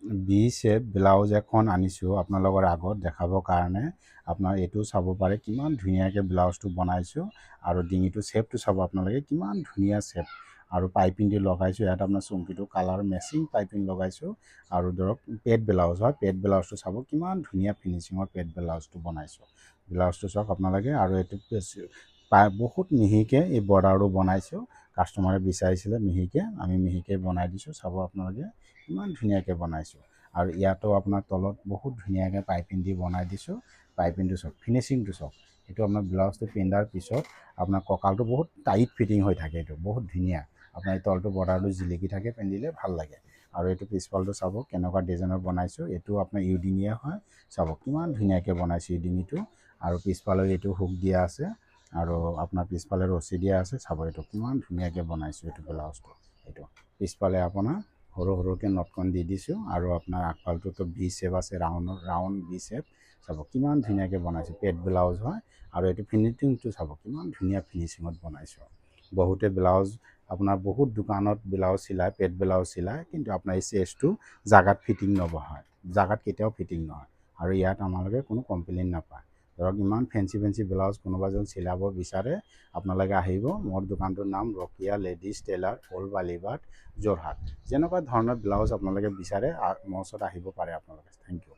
B shape blouse এখন আনিছোঁ আপোনালোকৰ আগত দেখাবৰ কাৰণে। আপোনাৰ এইটো চাব পাৰে কিমান ধুনীয়াকৈ ব্লাউজটো বনাইছোঁ আৰু ডিঙিটো শেপটো চাব আপোনালোকে কিমান ধুনীয়া শেপ আৰু পাইপিং দি লগাইছোঁ। ইয়াত আপোনাৰ চুমকিটো কালাৰ মেচিং পাইপিং লগাইছোঁ আৰু ধৰক পেড ব্লাউজ হয়, পেড ব্লাউজটো চাব কিমান ধুনীয়া ফিনিচিঙৰ পেড ব্লাউজটো বনাইছোঁ। ব্লাউজটো চাওক আপোনালোকে আৰু এইটো বহুত মিহিকৈ এই বৰ্ডাৰটো বনাইছোঁ। কাষ্টমাৰে বিচাৰিছিলে মিহিকৈ, আমি মিহিকৈ বনাই দিছোঁ। চাব আপোনালোকে ইমান ধুনীয়াকৈ বনাইছোঁ আৰু ইয়াতো আপোনাৰ তলত বহুত ধুনীয়াকৈ পাইপিং দি বনাই দিছোঁ। পাইপিংটো চাওক, ফিনিচিংটো চাওক। এইটো আপোনাৰ ব্লাউজটো পিন্ধাৰ পিছত আপোনাৰ কঁকালটো বহুত টাইট ফিটিং হৈ থাকে। এইটো বহুত ধুনীয়া, আপোনাৰ এই তলটো বৰ্ডাৰটো জিলিকি থাকে, পিন্ধিলে ভাল লাগে। আৰু এইটো পিছফালটো চাব কেনেকুৱা ডিজাইনৰ বনাইছোঁ। এইটো আপোনাৰ ইউডিঙিয়া হয়, চাব কিমান ধুনীয়াকৈ বনাইছোঁ ইউডিঙিটো। আৰু পিছফালে এইটো হুক দিয়া আছে আৰু আপোনাৰ পিছফালে ৰছী দিয়া আছে। চাব এইটো কিমান ধুনীয়াকৈ বনাইছোঁ এইটো ব্লাউজটো। এইটো পিছফালে আপোনাৰ সৰু সৰুকৈ নটকন দি দিছোঁ আৰু আপোনাৰ আগফালটোতো ভি শেপ আছে, ৰাউণ্ড ভি শেপ। চাব কিমান ধুনীয়াকৈ বনাইছোঁ, পেড ব্লাউজ হয়। আৰু এইটো ফিনিচিংটো চাব কিমান ধুনীয়া ফিনিচিঙত বনাইছোঁ। বহুতে ব্লাউজ আপোনাৰ বহুত দোকানত ব্লাউজ চিলায়, পেড ব্লাউজ চিলায়, কিন্তু আপোনাৰ এই চেষ্টটো জাগাত ফিটিং নবহায়, জাগাত কেতিয়াও ফিটিং নহয়। আৰু ইয়াত আমালোকে কোনো কমপ্লেইন নাপায়। ধৰক ইমান ফেঞ্চি ফেঞ্চি ব্লাউজ কোনোবা যদি চিলাব বিচাৰে আপোনালোকে আহিব। মোৰ দোকানটোৰ নাম Rakiya ladies tailor, old Balibat, Jorhat. যেনেকুৱা ধৰণৰ ব্লাউজ আপোনালোকে বিচাৰে মোৰ ওচৰত আহিব পাৰে আপোনালোকে। Thank U.